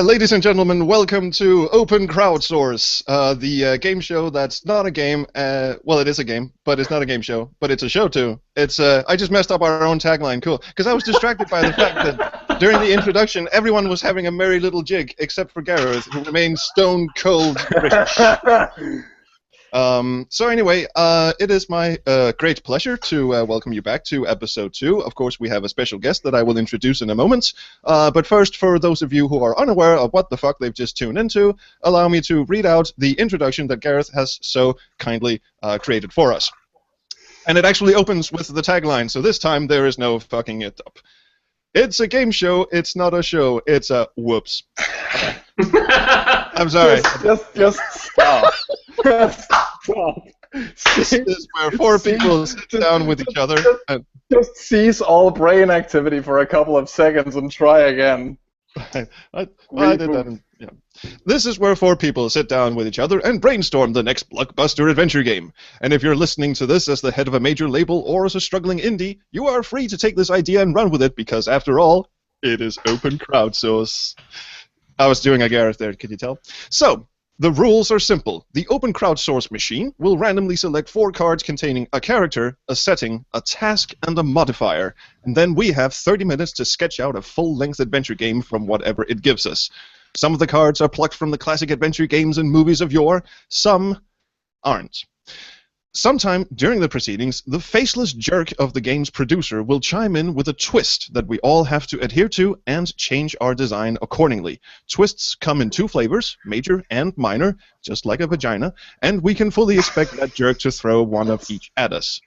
Ladies and gentlemen, welcome to Open Crowdsource, the game show that's not a game. Well, it is a game, but it's not a game show, but it's a show too. It's I just messed up our own tagline, cool, because I was distracted by the fact that during the introduction, everyone was having a merry little jig, except for Gareth, who remained stone cold British. So anyway, it is my great pleasure to welcome you back to episode 2. Of course, we have a special guest that I will introduce in a moment. But first, for those of you who are unaware of what the fuck they've just tuned into, allow me to read out the introduction that Gareth has so kindly created for us. And it actually opens with the tagline, so this time there is no fucking it up. It's a game show, it's not a show, it's a whoops. I'm sorry. Just stop. Stop. This is where four people sit down with each other. Just cease all brain activity for a couple of seconds and try again. I did that. Yeah. This is where four people sit down with each other and brainstorm the next blockbuster adventure game. And if you're listening to this as the head of a major label or as a struggling indie, you are free to take this idea and run with it because, after all, it is open crowdsource. I was doing a Gareth there, could you tell? So, the rules are simple. The open crowdsource machine will randomly select 4 cards containing a character, a setting, a task, and a modifier. And then we have 30 minutes to sketch out a full-length adventure game from whatever it gives us. Some of the cards are plucked from the classic adventure games and movies of yore. Some aren't. Sometime during the proceedings, the faceless jerk of the game's producer will chime in with a twist that we all have to adhere to and change our design accordingly. Twists come in 2 flavors, major and minor, just like a vagina, and we can fully expect that jerk to throw one of each at us.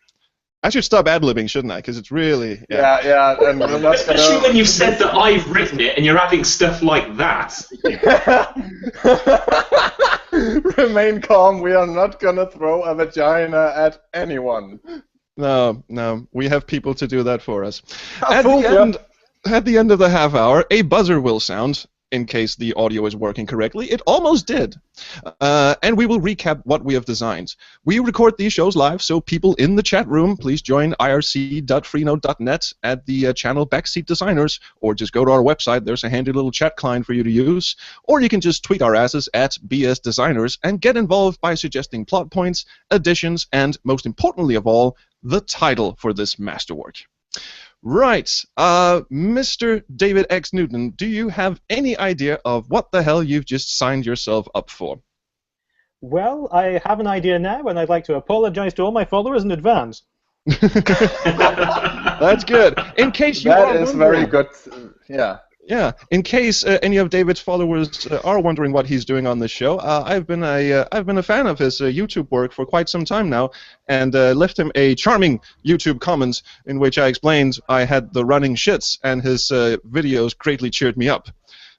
I should stop ad-libbing, shouldn't I? Because it's really... Yeah, and that's especially when you've said that I've written it and you're adding stuff like that. Remain calm, we are not gonna throw a vagina at anyone. No, we have people to do that for us. At the end of the half hour, a buzzer will sound, in case the audio is working correctly. It almost did. And we will recap what we have designed. We record these shows live, so people in the chat room, please join irc.freenode.net at the channel Backseat Designers, or just go to our website. There's a handy little chat client for you to use. Or you can just tweet our asses at BS Designers and get involved by suggesting plot points, additions, and, most importantly of all, the title for this masterwork. Right, Mr. David X. Newton, do you have any idea of what the hell you've just signed yourself up for? Well, I have an idea now, and I'd like to apologize to all my followers in advance. That's good. In case you are wondering, that is very good. Yeah. Yeah. In case any of David's followers are wondering what he's doing on this show, I've been a fan of his YouTube work for quite some time now, and left him a charming YouTube comment in which I explained I had the running shits, and his videos greatly cheered me up.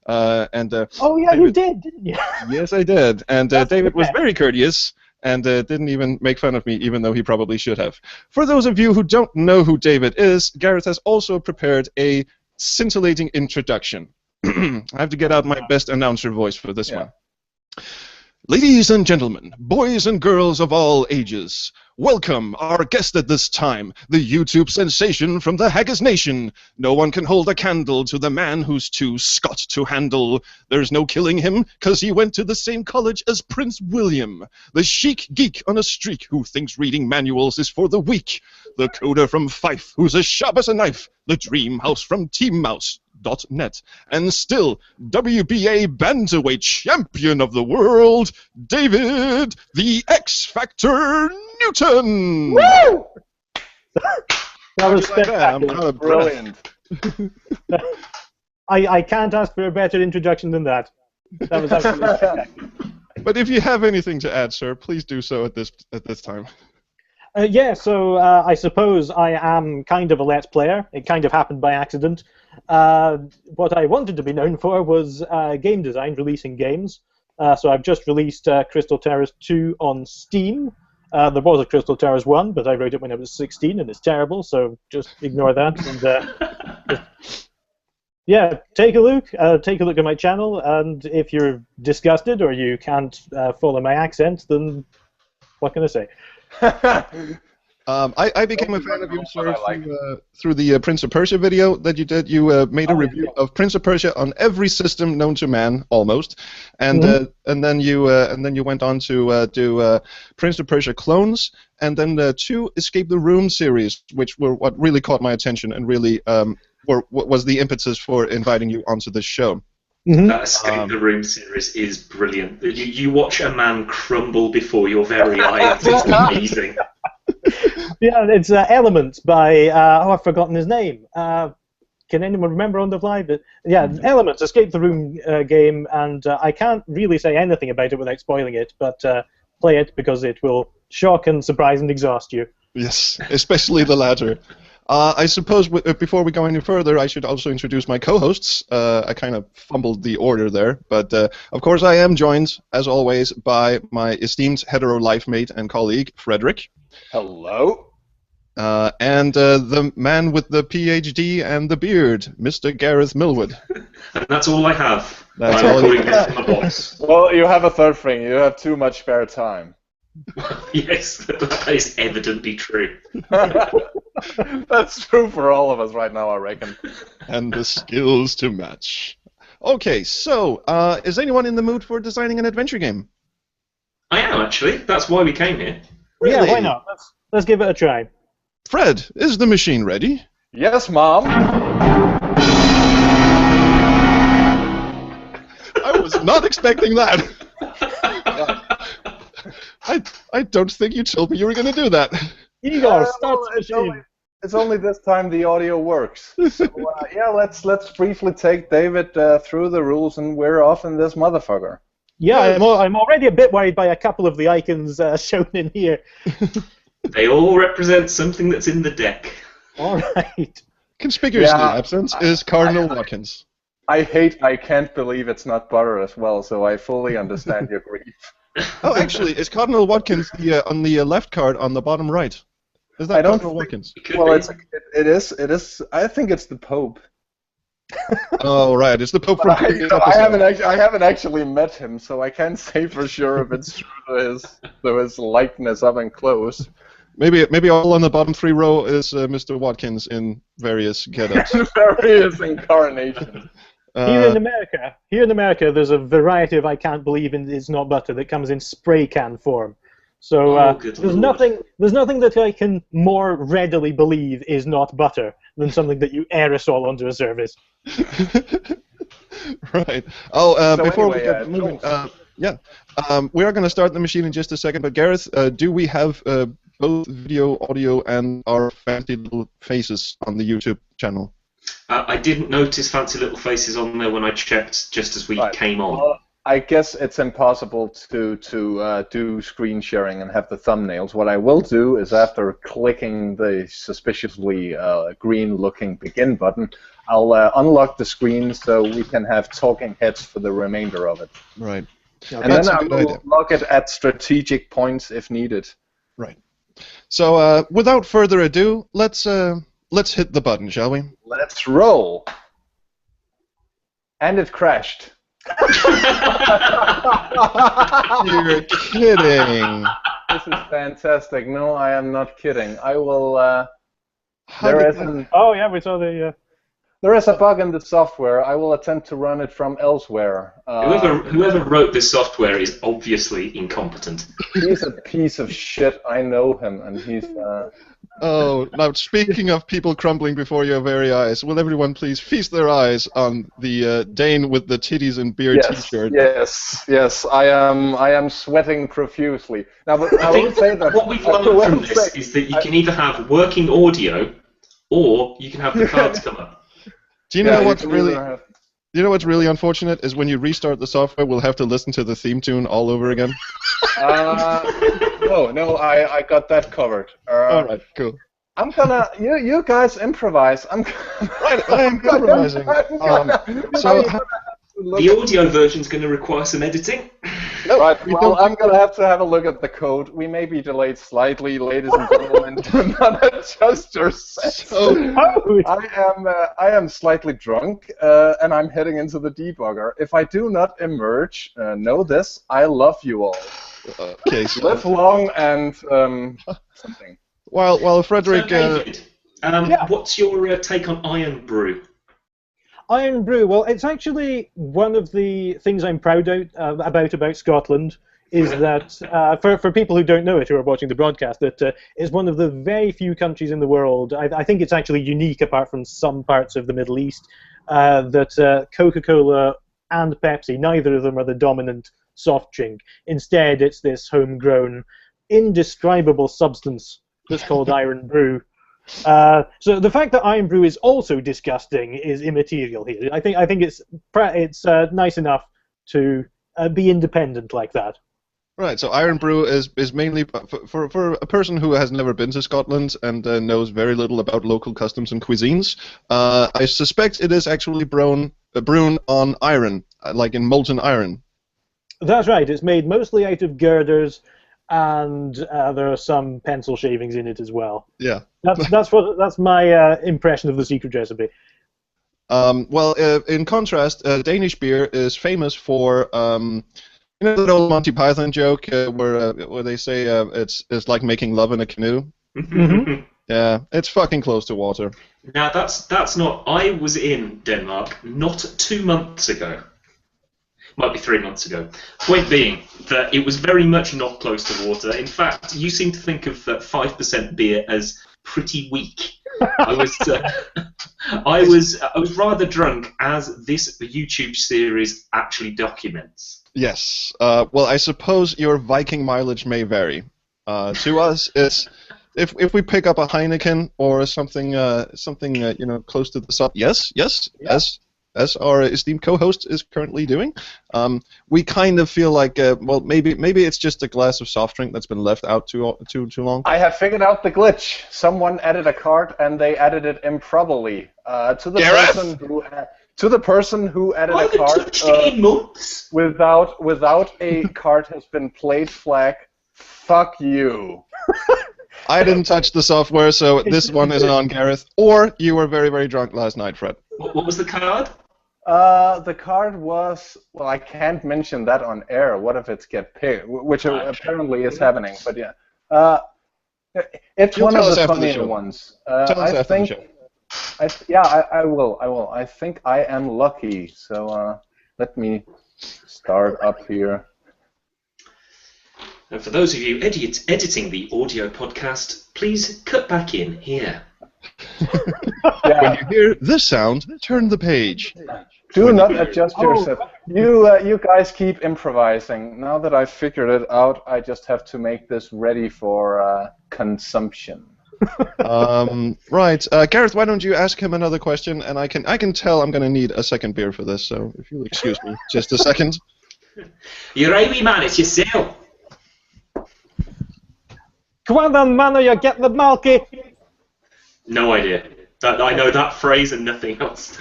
Oh yeah, David, you did, didn't you? Yes, I did. And David was very courteous and didn't even make fun of me, even though he probably should have. For those of you who don't know who David is, Gareth has also prepared a scintillating introduction. I have to get out my best announcer voice for this one. Ladies and gentlemen, boys and girls of all ages, welcome our guest at this time, the YouTube sensation from the Haggis Nation. No one can hold a candle to the man who's too Scot to handle. There's no killing him, 'cause he went to the same college as Prince William. The chic geek on a streak who thinks reading manuals is for the weak. The coder from Fife who's as sharp as a knife. The dream house from teammouse.net. And still, WBA bantamweight champion of the world, David the X Factor Newton! Woo! That was spectacular. Brilliant. I can't ask for a better introduction than that. That was absolutely spectacular. But if you have anything to add, sir, please do so at this time. Yeah, so I suppose I am kind of a Let's Player. It kind of happened by accident. What I wanted to be known for was game design, releasing games. So I've just released Crystal Terrace 2 on Steam. There was a Crystal Terrace 1, but I wrote it when I was 16, and it's terrible, so just ignore that. And yeah, take a look at my channel, and if you're disgusted or you can't follow my accent, then What can I say? I became a fan of yours, sir, through the Prince of Persia video that you did. You made a review of Prince of Persia on every system known to man, almost, and then you went on to do Prince of Persia clones, and then 2 Escape the Room series, which were what really caught my attention and really was the impetus for inviting you onto this show. That Escape the Room series is brilliant. You watch a man crumble before your very eyes. It's amazing. Yeah, it's Elements by I've forgotten his name. Can anyone remember on the fly? But yeah, Elements, Escape the Room game, and I can't really say anything about it without spoiling it. But play it because it will shock and surprise and exhaust you. Yes, especially the latter. I suppose before we go any further, I should also introduce my co-hosts. I kind of fumbled the order there, but of course I am joined, as always, by my esteemed hetero life mate and colleague, Frederick. Hello. And the man with the PhD and the beard, Mr. Gareth Millwood. And that's all I have. That's I'm all recording this from my boss. Well, you have a third thing. You have too much spare time. Yes, that is evidently true. That's true for all of us right now, I reckon. And the skills to match. Okay, so is anyone in the mood for designing an adventure game? I am, actually. That's why we came here. Really? Yeah, why not? Let's give it a try. Fred, is the machine ready? Yes, Mom. I was not expecting that. I don't think you told me you were going to do that. Igor, start the machine. It's only this time the audio works. So, yeah, let's briefly take David through the rules, and we're off in this motherfucker. Yeah, I'm already a bit worried by a couple of the icons shown in here. They all represent something that's in the deck. All right. Conspicuously absent is Cardinal Watkins. I can't believe it's not butter as well, so I fully understand your grief. Oh, actually, is Cardinal Watkins on the left card on the bottom right? Is that Cardinal Watkins? Well, it is. I think it's the Pope. Oh, right. It's the Pope from I haven't actually met him, so I can't say for sure if it's true to his likeness up and close. Maybe all on the bottom 3 row is Mr. Watkins in various get-ups. Various incarnations. Here in America, there's a variety of I can't believe it's not butter that comes in spray can form. So there's nothing that I can more readily believe is not butter than something that you aerosol onto a surface. Right. Oh, so before anyway, we get moving, we are going to start the machine in just a second. But Gareth, do we have both video, audio, and our fancy little faces on the YouTube channel? I didn't notice fancy little faces on there when I checked just as we came on. Well, I guess it's impossible to do screen sharing and have the thumbnails. What I will do is after clicking the suspiciously green-looking begin button, I'll unlock the screen so we can have talking heads for the remainder of it. Right. And then I will lock it at strategic points if needed. Right. So without further ado, let's hit the button, shall we? Let's roll. And it crashed. You're kidding. This is fantastic. No, I am not kidding. I will. Oh yeah, we saw the. There is a bug in the software. I will attempt to run it from elsewhere. Whoever wrote this software is obviously incompetent. He's a piece of shit. I know him, and he's. Oh, now speaking of people crumbling before your very eyes, will everyone please feast their eyes on the Dane with the titties and beard T-shirt? Yes. I am sweating profusely. Now, but I will say that what we've learned from this is that you can either have working audio, or you can have the cards come up. Do you know what's really? You know what's really unfortunate is when you restart the software, we'll have to listen to the theme tune all over again. No, I got that covered. All right, cool. I'm gonna, you guys improvise. I am improvising. The audio version's going to require some editing. No, right, well, I'm going to have a look at the code. We may be delayed slightly, ladies and gentlemen. Do not adjust your set. I am slightly drunk, and I'm heading into the debugger. If I do not emerge, know this, I love you all. Okay, so live long and something. while Frederick, So, David, what's your take on Iron Brew? Iron Brew, well, it's actually one of the things I'm proud about Scotland, is that, for people who don't know it, who are watching the broadcast, that it's one of the very few countries in the world, I think it's actually unique apart from some parts of the Middle East, that Coca-Cola and Pepsi, neither of them are the dominant soft drink. Instead, it's this homegrown, indescribable substance that's called Iron Brew. So the fact that Iron Brew is also disgusting is immaterial here. I think it's nice enough to be independent like that. right, so Iron Brew is mainly for a person who has never been to Scotland and knows very little about local customs and cuisines. I suspect it is actually brewed on iron, like in molten iron. That's right. It's made mostly out of girders, and there are some pencil shavings in it as well. Yeah. That's my impression of the secret recipe. Well, in contrast, Danish beer is famous for you know that old Monty Python joke where they say it's like making love in a canoe. Mm-hmm. Yeah, it's fucking close to water. Now that's not. I was in Denmark not 2 months ago. Might be 3 months ago. Point being that it was very much not close to water. In fact, you seem to think of 5% beer as pretty weak. I was rather drunk, as this YouTube series actually documents. Yes. Well, I suppose your Viking mileage may vary. To us, it's if we pick up a Heineken or something you know, close to the sun. Yes. Yeah. As our esteemed co-host is currently doing, we kind of feel like, well, maybe it's just a glass of soft drink that's been left out too long. I have figured out the glitch. Someone added a card and they added it improbably. To the person who added a card without a card has been played flag. Fuck you. I didn't touch the software, so this one isn't on Gareth. Or you were very, very drunk last night, Fred. What was the card? The card was, well, I can't mention that on air. What if it gets picked? Which apparently is happening, but yeah. It's one of the funnier ones. Tell us after the show. I will. I think I am lucky, so let me start up here. And for those of you editing the audio podcast, please cut back in here. When you hear this sound, turn the page. Do not adjust yourself. You guys keep improvising. Now that I've figured it out, I just have to make this ready for consumption. Right, Gareth, why don't you ask him another question, and I can tell I'm going to need a second beer for this. So if you'll excuse me, just a second. You're right, wee man. It's yourself. Come on then, man, or you get the malky. No idea. I know that phrase and nothing else.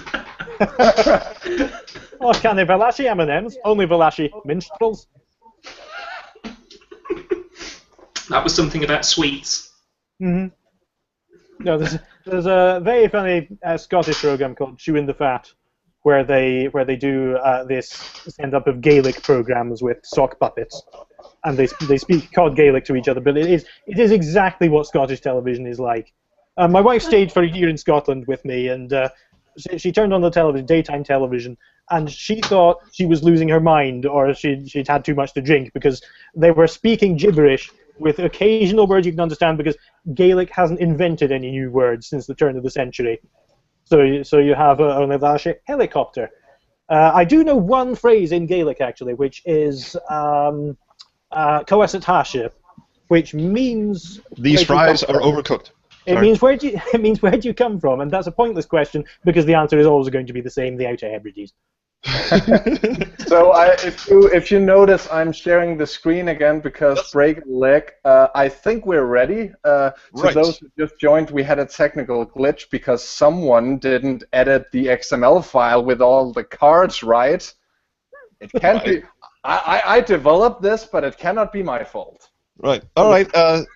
Oh, can they Valashi M&Ms? Only Valashi minstrels. That was something about sweets. Mm-hmm. No, there's a very funny Scottish program called Chewing the Fat, where they do this stand-up of Gaelic programs with sock puppets, and they speak cod Gaelic to each other. But it is exactly what Scottish television is like. My wife stayed for a year in Scotland with me, and she turned on the television, daytime television, and she thought she was losing her mind or she'd had too much to drink, because they were speaking gibberish with occasional words you can understand, because Gaelic hasn't invented any new words since the turn of the century. So you have only Valashi helicopter. I do know one phrase in Gaelic, actually, which is Coesset Hashe, which means... These fries are overcooked. It means where do you come from, and that's a pointless question because the answer is always going to be the same: the Outer Hebrides. So if you notice, I'm sharing the screen again because break a leg. I think we're ready. To those who just joined, we had a technical glitch because someone didn't edit the XML file with all the cards right. It can't be. I developed this, but it cannot be my fault. Right. All right.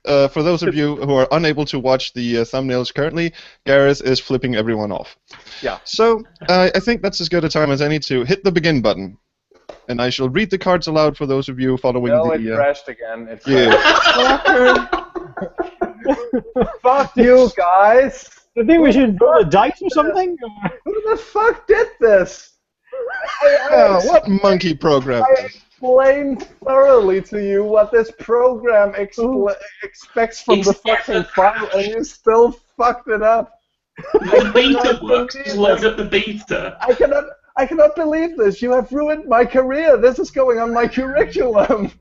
For those of you who are unable to watch the thumbnails currently, Gareth is flipping everyone off. Yeah. So I think that's as good a time as any to hit the begin button. and I shall read the cards aloud for those of you following No, the... it crashed again. It Yeah. Fuck you guys! I think we should roll a dice or something. Who the fuck did this? What monkey program? I explained thoroughly to you what this program expects from the fucking file, and you still fucked it up. The beta works. Just load up the beta. I cannot believe this. You have ruined my career. This is going on my curriculum.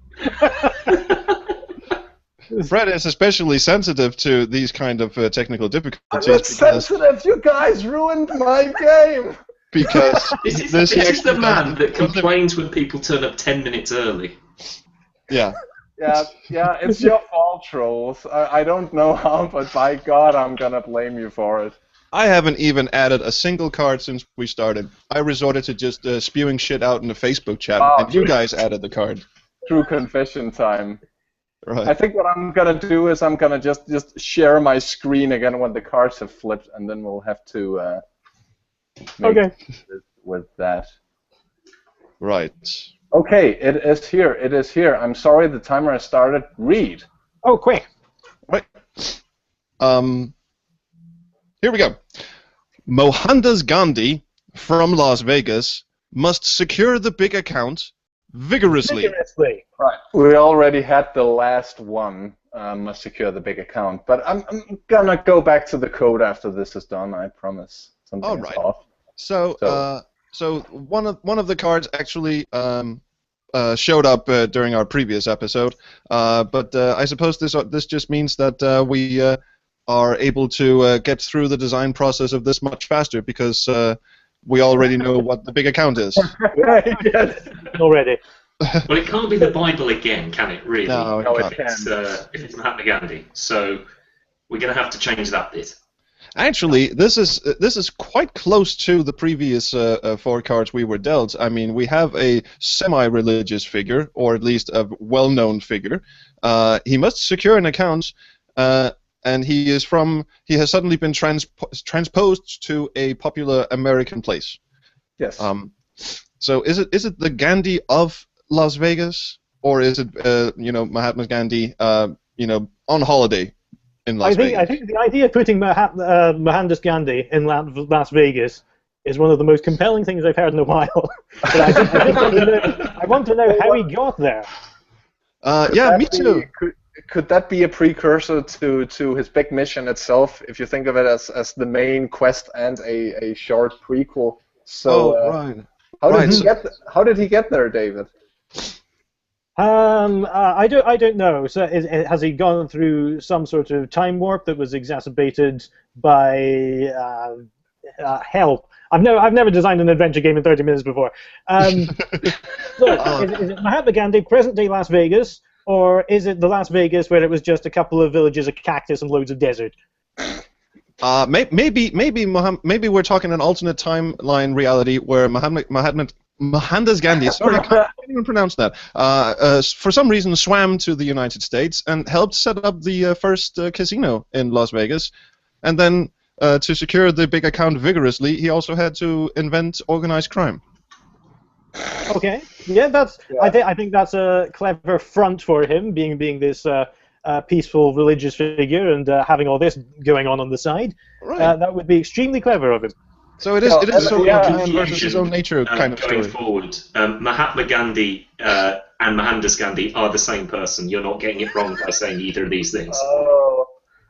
Fred is especially sensitive to these kind of technical I'm difficulties. not sensitive. You guys ruined my game. Because this is the man that complains when people turn up 10 minutes early. Yeah. Yeah, it's your fault, Troels. I don't know how, but by God, I'm gonna blame you for it. I haven't even added a single card since we started. I resorted to just spewing shit out in the Facebook chat, and you guys added the card. True confession time. Right. I think what I'm gonna do is I'm gonna just share my screen again when the cards have flipped, and then we'll have to make with that. Right. Okay, it is here. It is here. I'm sorry, the timer has started. Read. Oh, quick. Right. Here we go. Mohandas Gandhi from Las Vegas must secure the big account vigorously. Right. We already had the last one. Must secure the big account, but I'm gonna go back to the code after this is done. I promise. Something is off. So one of the cards actually showed up during our previous episode, but I suppose this just means that we are able to get through the design process of this much faster because we already know what the big account is. Yes. Already. Well, it can't be the Bible again, can it? Really? No, it can't. If it's Mahatma Gandhi, so we're going to have to change that bit. Actually, this is quite close to the previous 4 cards we were dealt. I mean, we have a semi-religious figure, or at least a well-known figure. He must secure an account, and he has suddenly been transposed to a popular American place. Yes. So is it the Gandhi of Las Vegas, or is it Mahatma Gandhi on holiday in Las Vegas? I think the idea of putting Mohandas Gandhi in Las Vegas is one of the most compelling things I've heard in a while. But I want to know how he got there. Yeah, me too. Could that be a precursor to his big mission itself? If you think of it as the main quest and a short prequel. So, right. How did he get there, David? I don't know. So has he gone through some sort of time warp that was exacerbated by hell? I've never designed an adventure game in 30 minutes before. Is it Mahatma Gandhi, present day Las Vegas, or is it the Las Vegas where it was just a couple of villages, a cactus, and loads of desert? Maybe we're talking an alternate timeline reality where Mohandas Gandhi, sorry, I can't even pronounce that, for some reason swam to the United States and helped set up the first casino in Las Vegas, and then to secure the big account vigorously, he also had to invent organized crime. Okay, yeah, I think that's a clever front for him, being this peaceful religious figure and having all this going on the side. Right. That would be extremely clever of him. So it is sort of a man versus his own nature kind of story. Going forward, Mahatma Gandhi and Mohandas Gandhi are the same person. You're not getting it wrong by saying either of these things.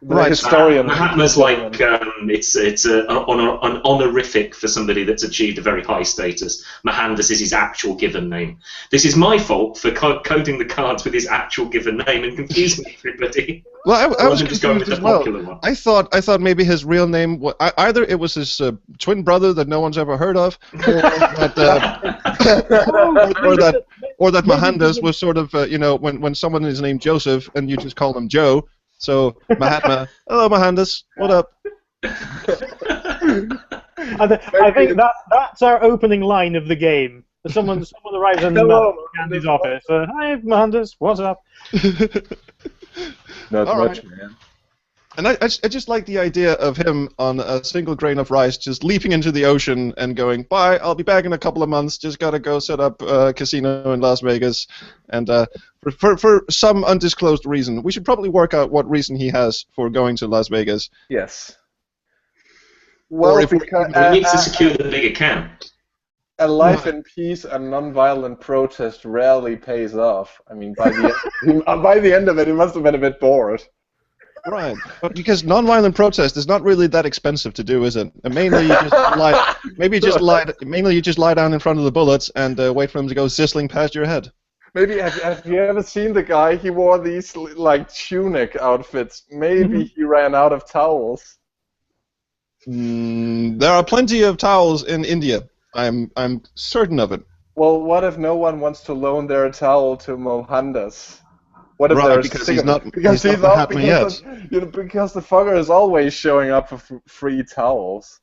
Right. Historian. Mahatma's like it's an honorific for somebody that's achieved a very high status. Mohandas is his actual given name. This is my fault for coding the cards with his actual given name and confusing everybody. Well, I was just going with confused the as popular well. one. I thought maybe his real name either it was his twin brother that no one's ever heard of, or that Mohandas was sort of when someone is named Joseph and you just call them Joe. So Mahatma, hello Mohandas, what up? I think that's our opening line of the game. Someone arrives in Gandhi's office. Hi Mohandas, what's up? Not All much, right. man. And I just like the idea of him on a single grain of rice just leaping into the ocean and going, bye, I'll be back in a couple of months, just gotta go set up a casino in Las Vegas. And for some undisclosed reason, we should probably work out what reason he has for going to Las Vegas. Yes. Well, we need to secure the big account. A life in peace and non-violent protest rarely pays off. I mean, by the end of it, he must have been a bit bored. Right, but because non-violent protest is not really that expensive to do, is it? And mainly you just lie down in front of the bullets and wait for them to go sizzling past your head. Maybe have you ever seen the guy? He wore these like tunic outfits. Maybe he ran out of towels. There are plenty of towels in India. I'm certain of it. Well, what if no one wants to loan their towel to Mohandas? What if right, because he's not Mahatma yet. Because the fucker is always showing up for free towels.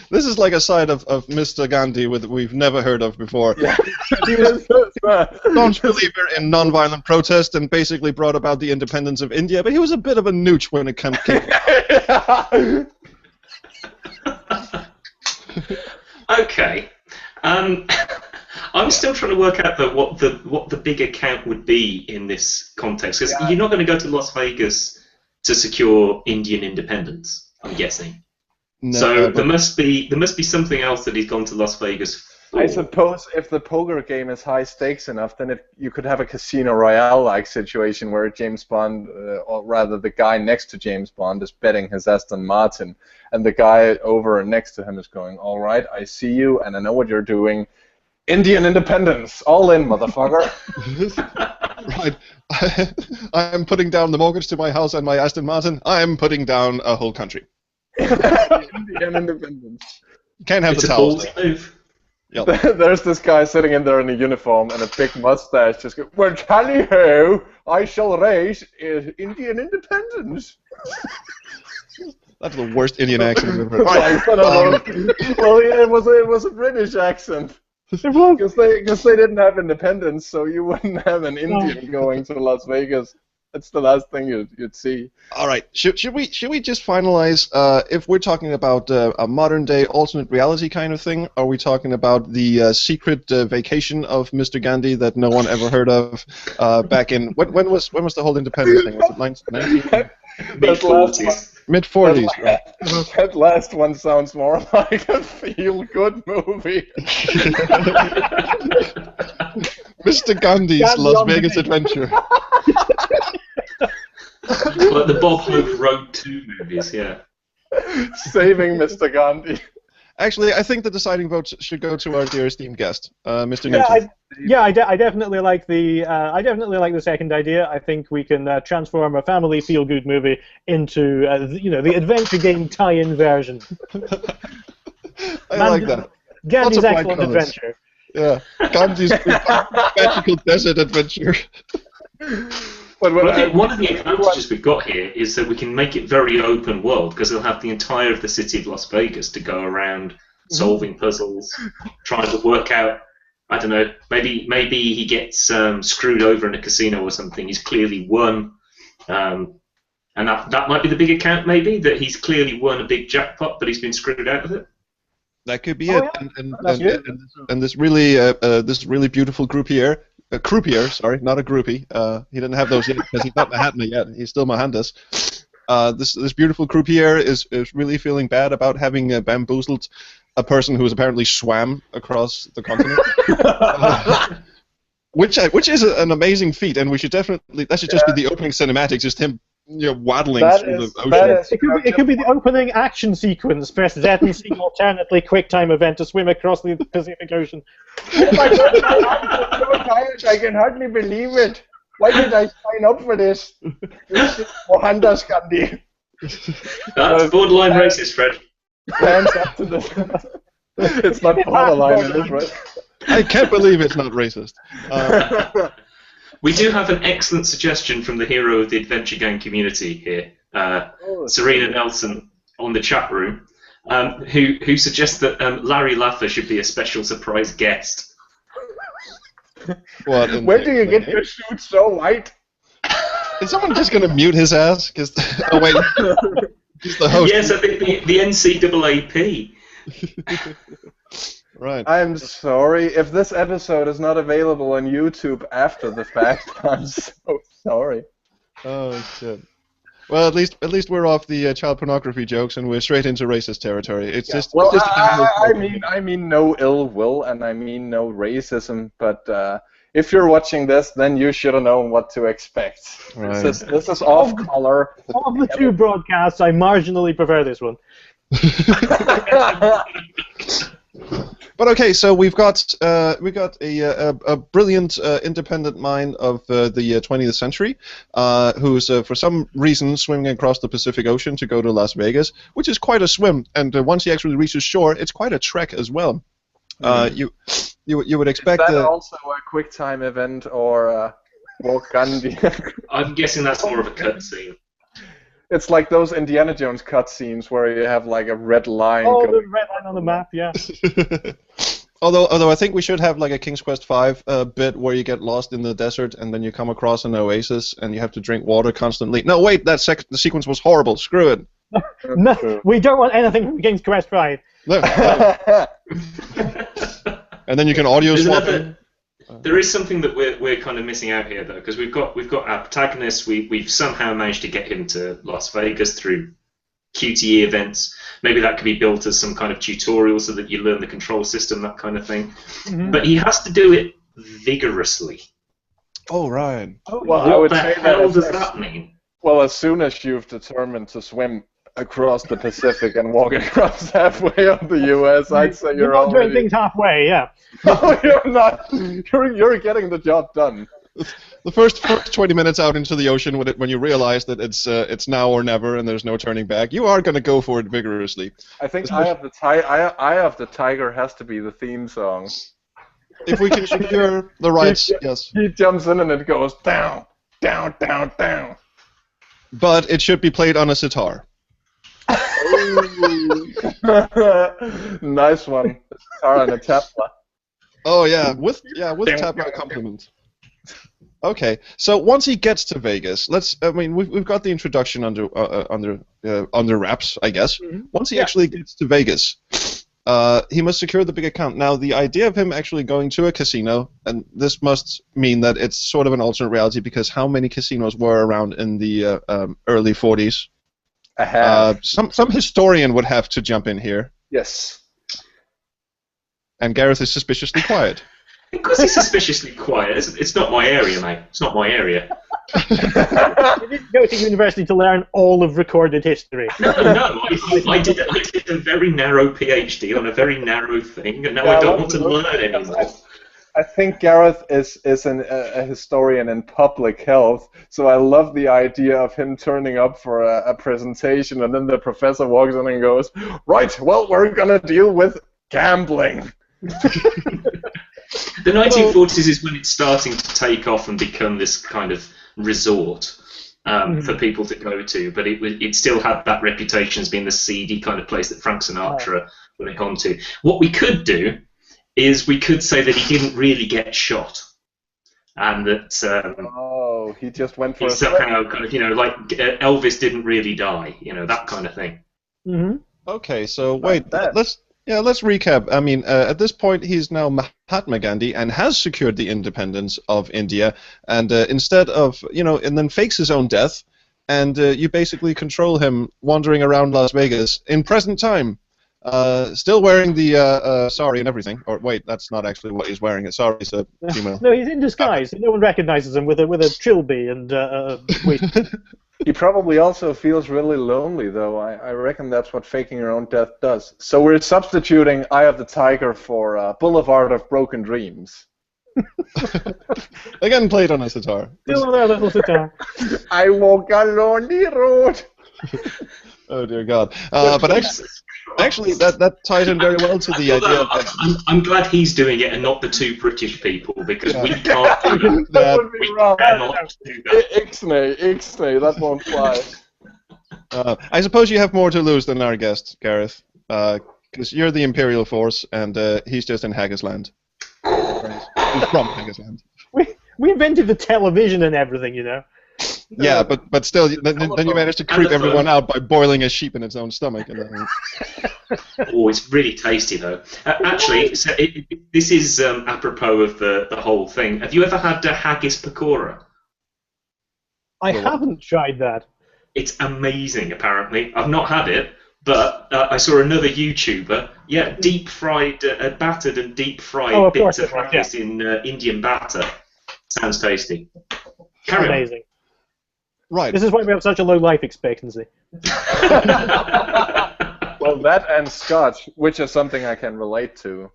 This is like a side of Mr. Gandhi we've never heard of before. Yeah. He was a staunch believer in non-violent protest and basically brought about the independence of India, but he was a bit of a nooch when it came. Okay. I'm still trying to work out what the big account would be in this context, because you're not going to go to Las Vegas to secure Indian independence, I'm guessing. No, so there must be something else that he's gone to Las Vegas for. I suppose if the poker game is high stakes enough, then you could have a Casino Royale-like situation where James Bond, or rather the guy next to James Bond, is betting his Aston Martin, and the guy over next to him is going, "All right, I see you, and I know what you're doing. Indian independence, all in, motherfucker." Right. I am putting down the mortgage to my house and my Aston Martin. I am putting down a whole country. Indian independence. You can't have the towels. Yep. There's this guy sitting in there in a uniform and a big mustache just go, "Well, tally-ho, I shall raise Indian independence." That's the worst Indian accent I've ever heard. Well, yeah, it was a British accent. Because they didn't have independence, so you wouldn't have an Indian going to Las Vegas. That's the last thing you'd see. All right, should we just finalize if we're talking about a modern day alternate reality kind of thing? Are we talking about the secret vacation of Mr. Gandhi that no one ever heard of back in when was the whole independence thing? Was it 19? Mid-40s. Mid-40s, right. That last one sounds more like a feel-good movie. Mr. Gandhi's Las Vegas Adventure. Like the Bob Hope Road 2 movies, yeah. Saving Mr. Gandhi. Actually, I think the deciding vote should go to our dear esteemed guest, Mr. Newton. I definitely like the second idea. I think we can transform a family feel-good movie into the adventure game tie-in version. I like that. Gandhi's excellent adventure. Yeah, Gandhi's magical desert adventure. But I think one of the advantages we've got here is that we can make it very open world, because they'll have the entire of the city of Las Vegas to go around solving puzzles, trying to work out, I don't know, maybe he gets screwed over in a casino or something. He's clearly won, and that might be the big account, maybe, that he's clearly won a big jackpot, but he's been screwed out of it. That could be it. Yeah. And this really beautiful croupier, sorry, not a groupie. He didn't have those yet because he's not Mahatma yet. He's still Mohandas. This beautiful croupier is really feeling bad about having bamboozled a person who has apparently swam across the continent. Which is an amazing feat, and that should just be the opening cinematics, just him waddling through the ocean. It could be the opening action sequence. Press Z and C alternately QuickTime event to swim across the Pacific Ocean. Oh my God, I'm so tired. I can hardly believe it. Why did I sign up for this? This is Mohandas Gandhi. That's borderline racist, Fred. Hands up to the... It's not borderline, it is, right? I can't believe it's not racist. We do have an excellent suggestion from the hero of the Adventure Gang community here, Serena Nelson, on the chat room, who suggests that Larry Laffer should be a special surprise guest. Where do you get your suit so white? Is someone just going to mute his ass? Oh wait, he's the host. Yes, I think the NCAAP. Right. I'm sorry if this episode is not available on YouTube after the fact. I'm so sorry. Oh shit. Well, at least we're off the child pornography jokes and we're straight into racist territory. It's just. Well, it's just I mean no ill will and I mean no racism, but if you're watching this, then you should have known what to expect. Right. This is off color. Of the two broadcasts, I marginally prefer this one. But okay, so we've got a brilliant independent mind of the 20th century, who's for some reason swimming across the Pacific Ocean to go to Las Vegas, which is quite a swim. And once he actually reaches shore, it's quite a trek as well. You would expect. Is that also a QuickTime event or walk Ghandi? I'm guessing that's more of a cutscene. It's like those Indiana Jones cutscenes where you have like a red line. Oh, going. the red line on the map, yeah. Although I think we should have like a King's Quest V bit where you get lost in the desert and then you come across an oasis and you have to drink water constantly. No, wait, the sequence was horrible. Screw it. No, we don't want anything from King's Quest V. No. And then you can audio swap. There is something that we're kind of missing out here, though, because we've got our protagonist. We've somehow managed to get him to Las Vegas through QTE events. Maybe that could be built as some kind of tutorial so that you learn the control system, that kind of thing. Mm-hmm. But he has to do it vigorously. Oh, right. Well, what I would the say hell does that mean? Well, as soon as you've determined to swim across the Pacific and walk across halfway of the U.S., I'd say you're not already... doing things halfway, yeah. No, you're not. You're getting the job done. The first 20 minutes out into the ocean when you realize that it's now or never and there's no turning back, you are going to go for it vigorously. I think Eye of the Tiger has to be the theme song. If we can secure the rights, yes. He jumps in and it goes down, down, down, down. But it should be played on a sitar. Nice one. Sitar and a tabla. Oh yeah, with tabla accompaniment. Okay, so once he gets to Vegas, we've got the introduction under wraps, I guess. Mm-hmm. Once he actually gets to Vegas, he must secure the big account. Now, the idea of him actually going to a casino, and this must mean that it's sort of an alternate reality, because how many casinos were around in the early 40s? Some historian would have to jump in here. Yes. And Gareth is suspiciously quiet. Because he's suspiciously quiet. It's not my area, mate. It's not my area. You didn't go to university to learn all of recorded history. No. I did a very narrow PhD on a very narrow thing, and now I don't want to learn anymore. I think Gareth is a historian in public health, so I love the idea of him turning up for a presentation, and then the professor walks in and goes, "Right, well, we're going to deal with gambling." The 1940s is when it's starting to take off and become this kind of resort for people to go to, but it still had that reputation as being the seedy kind of place that Frank Sinatra went on to. What we could do is we could say that he didn't really get shot, and that he just went for somehow kind of, like Elvis didn't really die, that kind of thing. Mm-hmm. Okay, so wait, let's recap. I mean, at this point, he's now Mahatma Gandhi and has secured the independence of India, and instead of, and then fakes his own death, and you basically control him wandering around Las Vegas in present time, still wearing the sari and everything. Or wait, that's not actually what he's wearing. Sorry, it's a female. No, he's in disguise. No one recognizes him with a trilby and wait. He probably also feels really lonely, though. I reckon that's what faking your own death does. So we're substituting Eye of the Tiger for Boulevard of Broken Dreams. Again, played on a sitar. Still there, little sitar. I walk a lonely road. Oh dear God! But actually, that ties in very well to the idea of... I'm glad he's doing it and not the two British people, because we can't do that would be wrong. Cannot do that. Ixnay, that won't fly. I suppose you have more to lose than our guest, Gareth, because you're the Imperial Force and he's just in Haggisland. He's from Haggisland. We invented the television and everything, Yeah, but still, then you manage to creep everyone out by boiling a sheep in its own stomach. And then... Oh, it's really tasty though. Actually, so this is apropos of the whole thing. Have you ever had haggis pakora? I haven't tried that. It's amazing, apparently. I've not had it, but I saw another YouTuber, deep fried, battered and deep fried bits of haggis in Indian batter. Sounds tasty. Carry Amazing. on. Right. This is why we have such a low life expectancy. Well, that and Scotch, which is something I can relate to.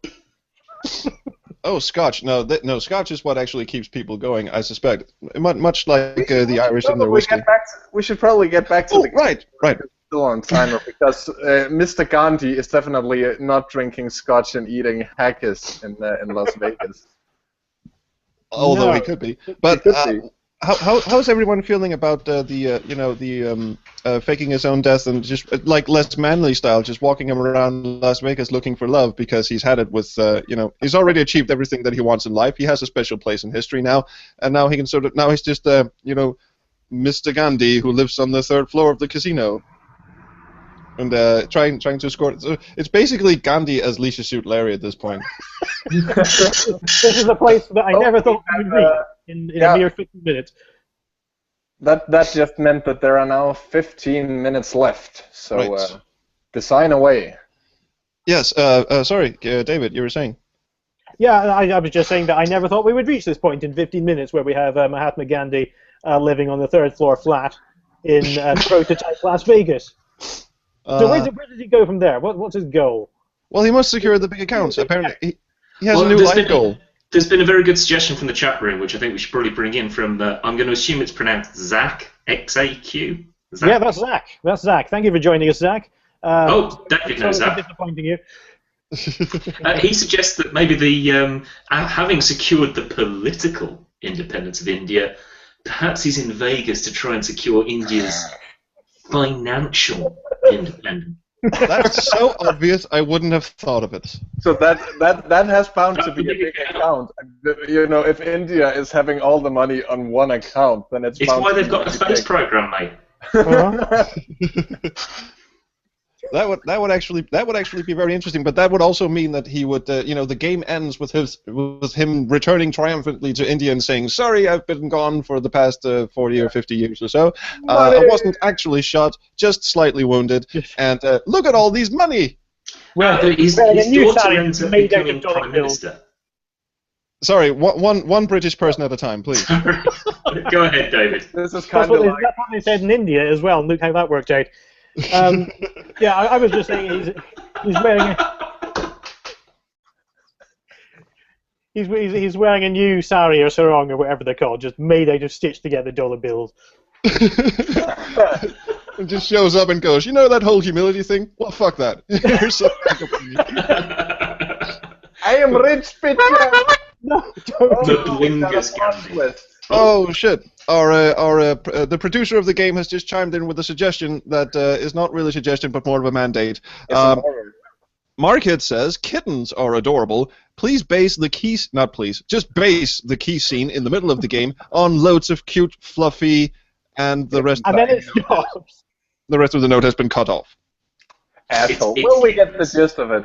Oh, Scotch. No, Scotch is what actually keeps people going, I suspect. Much like the Irish and their whiskey. We should probably get back to the... Right. Still on timer, because Mr. Gandhi is definitely not drinking Scotch and eating haggis in Las Vegas. Although he could be. But how's everyone feeling about the faking his own death and just like Les Manley style, just walking around Las Vegas looking for love because he's had it with he's already achieved everything that he wants in life. He has a special place in history now, and now he can he's just Mr. Gandhi who lives on the 3rd floor of the casino. And trying to score. So it's basically Gandhi as Leisure Suit Larry at this point. This is a place that I never thought we would reach in a mere 15 minutes. That just meant that there are now 15 minutes left. So right. Design away. Yes. Sorry, David, you were saying. Yeah, I was just saying that I never thought we would reach this point in 15 minutes where we have Mahatma Gandhi living on the 3rd floor flat in prototype Las Vegas. So where did he go from there? What's his goal? Well, he must secure the big accounts. Apparently, he has a new life goal. There's been a very good suggestion from the chat room, which I think we should probably bring in from, I'm going to assume it's pronounced Zach, X-A-Q? Zach? Yeah, that's Zach. That's Zach. Thank you for joining us, Zach. David knows that. Disappointing you. He suggests that maybe the having secured the political independence of India, perhaps he's in Vegas to try and secure India's financial independence. That's so obvious, I wouldn't have thought of it. So that has bound to be a big account. If India is having all the money on one account, then it's bound why to they've be got a space program, mate. That would actually be very interesting, but that would also mean that he would the game ends with him returning triumphantly to India and saying, "Sorry, I've been gone for the past 40 or 50 years or so. I wasn't actually shot, just slightly wounded, and look at all these money." Well, his daughter ends up becoming Prime Minister. Sorry, one British person at a time, please. Go ahead, David. This is kind of like... That's what they said in India as well, and look how that worked out. Yeah, I was just saying he's wearing he's wearing a new sari or sarong or whatever they're called, just made out of stitched together dollar bills. And just shows up and goes, that whole humility thing? Well, fuck that. I am rich, bitch. No, don't. The Blingus Gandhi. Oh shit! The producer of the game has just chimed in with a suggestion that is not really a suggestion, but more of a mandate. Markhead says kittens are adorable. Please base the key, not please, just base the key scene in the middle of the game on loads of cute, fluffy, and the rest. And then it stops. The rest of the note has been cut off. Asshole. Will we get the gist of it?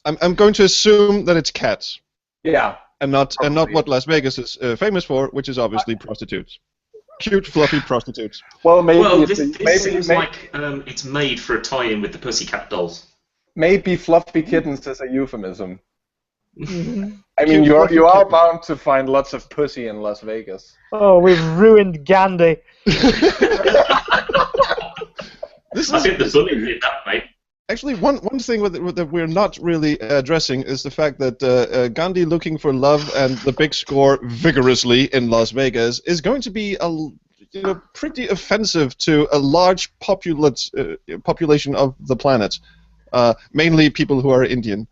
I'm going to assume that it's cats. Yeah. And not what Las Vegas is famous for, which is obviously prostitutes. Cute, fluffy prostitutes. Well, maybe this seems like it's made for a tie-in with the Pussycat Dolls. Maybe fluffy kittens is a euphemism. Mm-hmm. I mean, you are bound to find lots of pussy in Las Vegas. Oh, we've ruined Ghandi. I think the bully did that, mate. Actually, one thing that we're not really addressing is the fact that Gandhi looking for love and the big score vigorously in Las Vegas is going to be pretty offensive to a large population of the planet, mainly people who are Indian.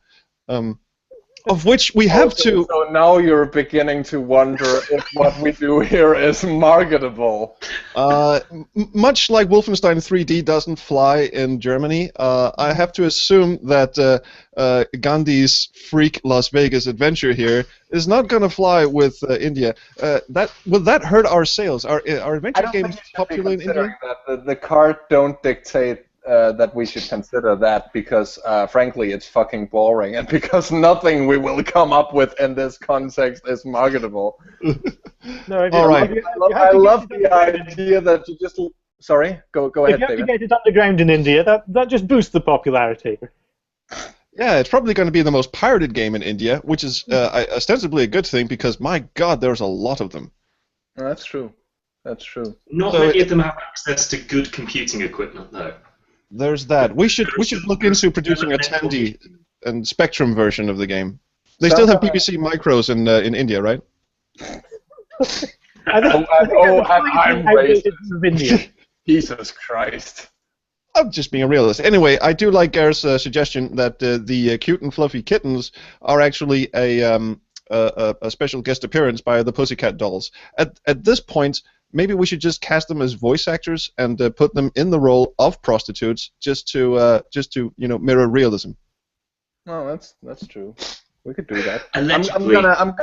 of which we have Okay, to. So now you're beginning to wonder if what we do here is marketable. Much like Wolfenstein 3D doesn't fly in Germany, I have to assume that Gandhi's freak Las Vegas adventure here is not going to fly with India. Will that hurt our sales? Are I adventure don't games think you should be popular in considering India? that. The card don't dictate that we should consider that because, frankly, it's fucking boring, and because nothing we will come up with in this context is marketable. No, if All right. I love the idea that you just. Sorry, go If ahead, you have to David. get it underground in India, that just boosts the popularity. Yeah, it's probably going to be the most pirated game in India, which is ostensibly a good thing because, my God, there's a lot of them. That's true. That's true. Not So many of them have access to good computing equipment, though. There's that. We should look into producing a Tandy and Spectrum version of the game. They still have BBC micros in India, right? I'm racist. Of India. Jesus Christ. I'm just being a realist. Anyway, I do like Gareth's suggestion that the cute and fluffy kittens are actually a special guest appearance by the Pussycat Dolls. At this point, maybe we should just cast them as voice actors and put them in the role of prostitutes, just to mirror realism. No, that's true. We could do that. Allegedly. I'm gonna.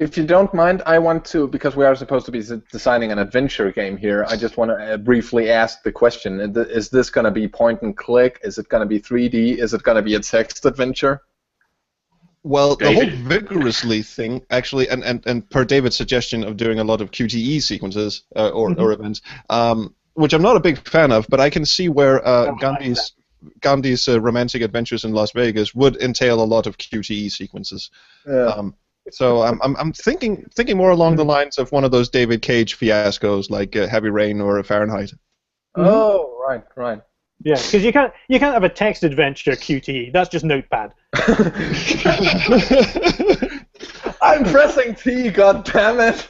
If you don't mind, I want to, because we are supposed to be designing an adventure game here. I just want to briefly ask the question: is this going to be point and click? Is it going to be 3D? Is it going to be a text adventure? Well, David? the whole vigorously thing, actually, and per David's suggestion of doing a lot of QTE sequences or events, which I'm not a big fan of, but I can see where Gandhi's romantic adventures in Las Vegas would entail a lot of QTE sequences. Yeah. So I'm thinking more along the lines of one of those David Cage fiascos like Heavy Rain or Fahrenheit. Oh, right. Yeah, because you can't have a text adventure QTE. That's just Notepad. I'm pressing T. God damn it!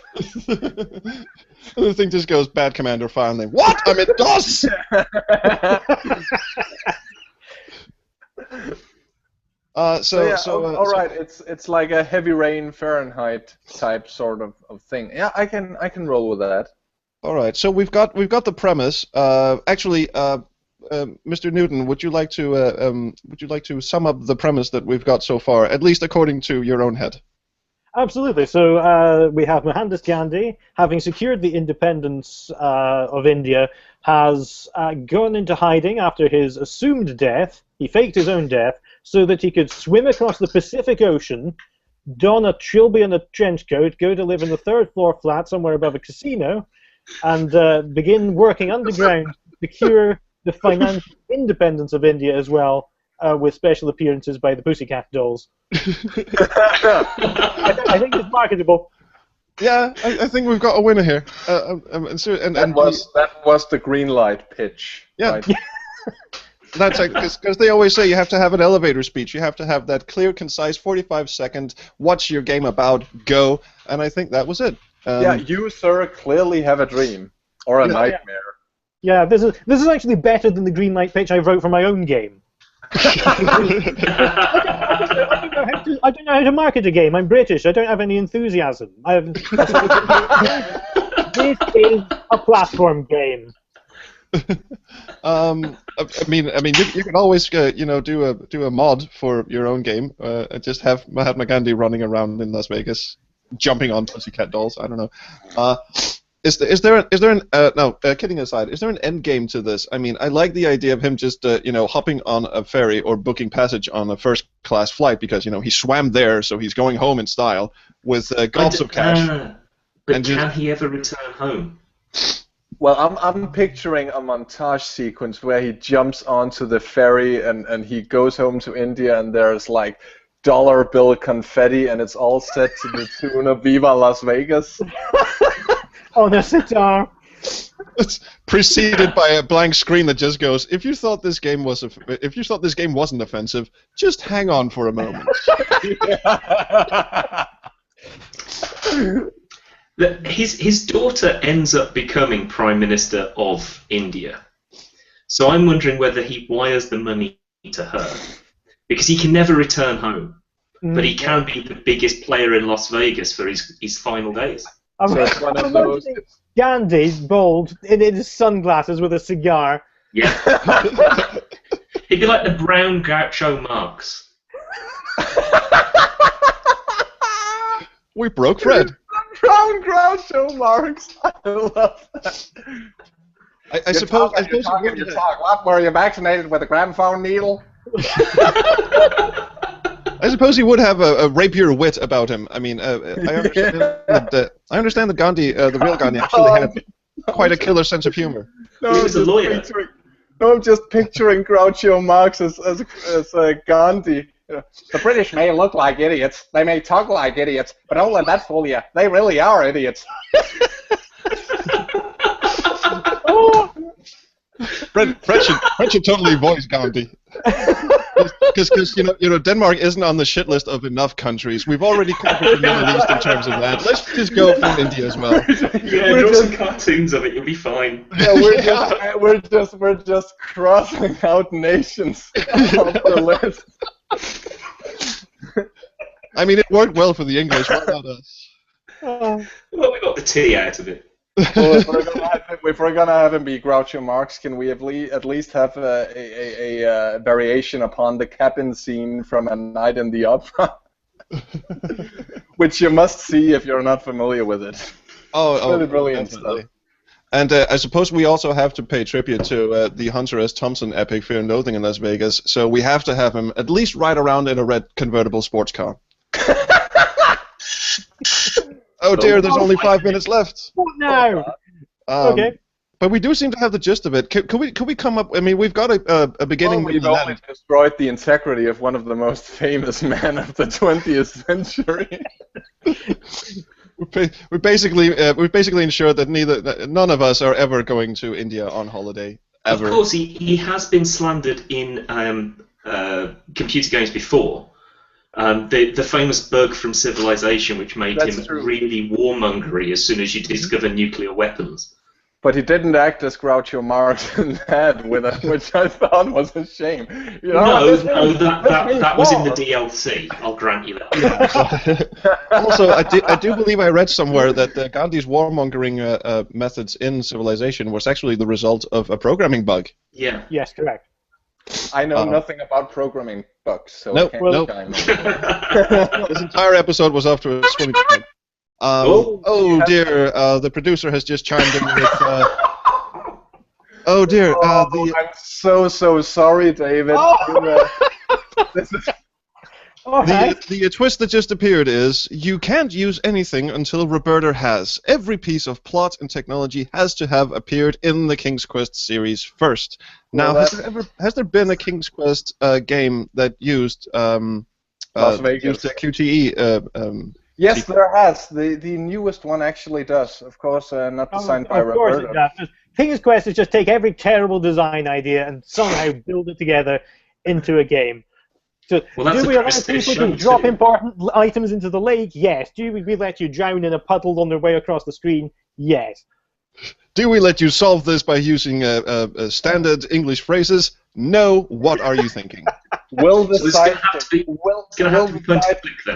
The thing just goes bad commander file name. What? I'm in DOS. All right. It's like a Heavy Rain Fahrenheit type sort of thing. Yeah, I can roll with that. All right. So we've got the premise. Actually, Mr. Newton, would you like to sum up the premise that we've got so far, at least according to your own head? Absolutely. So we have Mohandas Gandhi, having secured the independence of India, has gone into hiding after his assumed death. He faked his own death so that he could swim across the Pacific Ocean, don a trilby and a trench coat, go to live in the third floor flat somewhere above a casino, and begin working underground to secure the financial independence of India as well, with special appearances by the Pussycat Dolls. I think it's marketable. Yeah, I think we've got a winner here. That was the green light pitch. Yeah. Right? That's because they always say you have to have an elevator speech. You have to have that clear, concise, 45-second, what's your game about, go. And I think that was it. Yeah, you, sir, clearly have a dream. Or a nightmare. Yeah, this is actually better than the green light pitch I wrote for my own game. I don't know how to market a game. I'm British. I don't have any enthusiasm. This is a platform game. I mean, you can always, do a mod for your own game. Just have Mahatma Gandhi running around in Las Vegas, jumping on Pussycat Dolls. I don't know. Kidding aside, is there an end game to this? I mean, I like the idea of him just, hopping on a ferry or booking passage on a first-class flight because, he swam there, so he's going home in style with gobs of cash. But can he ever return home? Well, I'm picturing a montage sequence where he jumps onto the ferry and he goes home to India and there's like dollar bill confetti and it's all set to the tune of Viva Las Vegas. On a sitar. It's preceded by a blank screen that just goes, if you thought this game wasn't offensive, just hang on for a moment. His daughter ends up becoming Prime Minister of India. So I'm wondering whether he wires the money to her. Because he can never return home. but he can be the biggest player in Las Vegas for his final days. I'm So it's one of those. Gandhi, bald, in his sunglasses with a cigar. Yeah. He'd be like the brown Groucho Marx. We broke Fred. Brown Groucho Marx. I love that. I suppose. You talk. What, were you vaccinated with a gramophone needle? I suppose he would have a rapier wit about him. I mean, I understand that Gandhi, the real Gandhi, actually had quite a killer sense of humor. No, He was a lawyer. I'm just picturing Groucho Marx as Gandhi. The British may look like idiots, they may talk like idiots, but don't let that fool you. They really are idiots. Fred should totally voice Gandhi. Because Denmark isn't on the shit list of enough countries. We've already covered the Middle East in terms of that. Let's just go for India as well. Yeah, draw some cartoons of it. You'll be fine. Yeah, we're just crossing out nations off the list. I mean, it worked well for the English. Why not us? Well, we got the tea out of it. Well, if we're gonna have him be Groucho Marx, can we at least have a variation upon the cabin scene from A Night in the Opera, which you must see if you're not familiar with it. Oh, really brilliant definitely. stuff. And I suppose we also have to pay tribute to the Hunter S. Thompson epic Fear and Loathing in Las Vegas, so we have to have him at least ride around in a red convertible sports car. Oh dear, there's only 5 minutes left. What now? Okay. But we do seem to have the gist of it. Could we come up? I mean, we've got a beginning. Well, we've only destroyed the integrity of one of the most famous men of the 20th century. We've basically ensured that none of us are ever going to India on holiday. Ever. Of course, he has been slandered in computer games before. The famous bug from Civilization, which made him really warmongery as soon as you discover nuclear weapons. But he didn't act as Groucho Marx in that, which I thought was a shame. No, that was in the DLC. I'll grant you that. Also, I do believe I read somewhere that Gandhi's warmongering methods in Civilization was actually the result of a programming bug. Yeah. Yes, correct. I know nothing about programming bugs, so nope, I can't chime in. This entire episode was off to a swimming point. Oh dear, the producer has just chimed in with... oh dear, I'm so sorry, David. This is... The twist that just appeared is, you can't use anything until Roberta has. Every piece of plot and technology has to have appeared in the King's Quest series first. Now, has there been a King's Quest game that used Las Vegas. Used the QTE? Yes, there has. The newest one actually does. Of course, not designed by Roberta. Of course it does. King's Quest is just take every terrible design idea and somehow build it together into a game. So, do we allow people to drop important items into the lake? Yes. Do we let you drown in a puddle on their way across the screen? Yes. Do we let you solve this by using standard English phrases? No. What are you thinking? Will the sidekick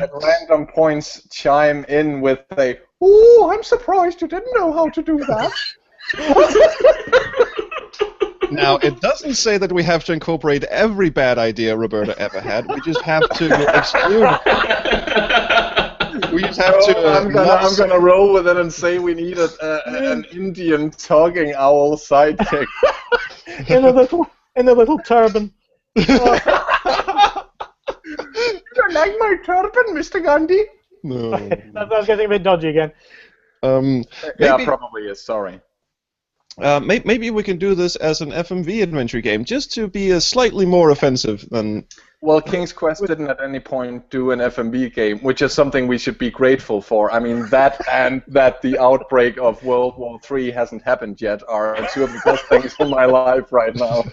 at random points chime in with a, "Ooh, I'm surprised you didn't know how to do that"? Now, it doesn't say that we have to incorporate every bad idea Roberta ever had. We just have to exclude. We just have to. I'm gonna roll with it and say we need an Indian talking owl sidekick in a little turban. You don't like my turban, Mr. Gandhi? No. That's getting a bit dodgy again. Yeah, probably is. Sorry. Maybe we can do this as an FMV adventure game, just to be slightly more offensive than... Well, King's Quest didn't at any point do an FMV game, which is something we should be grateful for. I mean, that and that the outbreak of World War III hasn't happened yet are two of the best things in my life right now.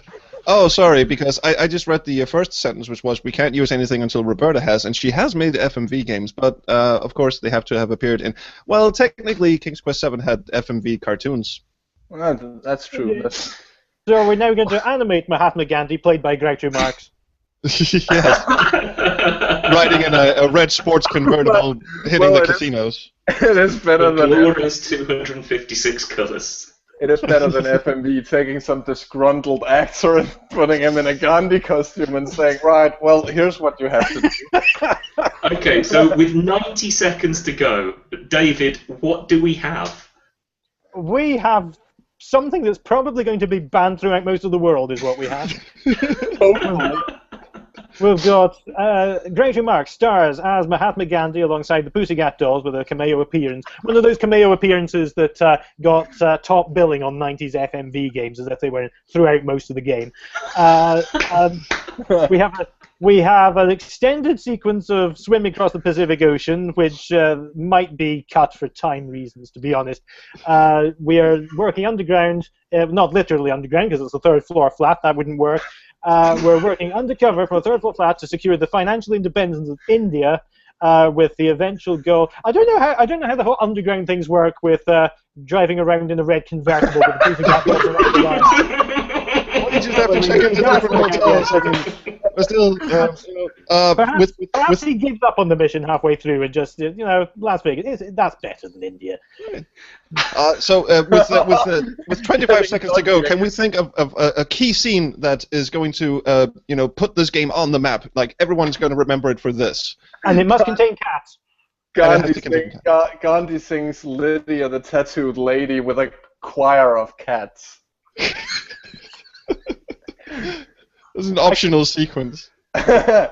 Oh, sorry, because I just read the first sentence, which was, we can't use anything until Roberta has, and she has made FMV games, but of course they have to have appeared in... Well, technically, King's Quest VII had FMV cartoons. Well, that's true. So we're now going to animate Mahatma Gandhi, played by Groucho Marx. Yes. riding in a red sports convertible, hitting the casinos. It is better than glorious 256 colours. It is better than FMV taking some disgruntled actor and putting him in a Ghandi costume and saying, right, well, here's what you have to do. Okay, so with 90 seconds to go, David, what do we have? We have something that's probably going to be banned throughout most of the world, is what we have. We've got Great Remarks stars as Mahatma Gandhi alongside the Pussycat Dolls with a cameo appearance. One of those cameo appearances that got top billing on 90s FMV games, as if they were throughout most of the game. We have an extended sequence of swimming across the Pacific Ocean, which might be cut for time reasons, to be honest. We are working underground, not literally underground, because it's a third floor flat. That wouldn't work. We're working undercover for a third floor flat to secure the financial independence of India, with the eventual goal. I don't know how the whole underground things work with driving around in a red convertible with a piece of gas around the line. You just have to check into different hotels. But still, perhaps he gives up on the mission halfway through and just, Las Vegas. That's better than India. So with 25 seconds to go, can we think of a key scene that is going to put this game on the map? Like everyone's going to remember it for this. And it must contain cats. Gandhi sings Lydia the Tattooed Lady with a choir of cats. This is an optional sequence. I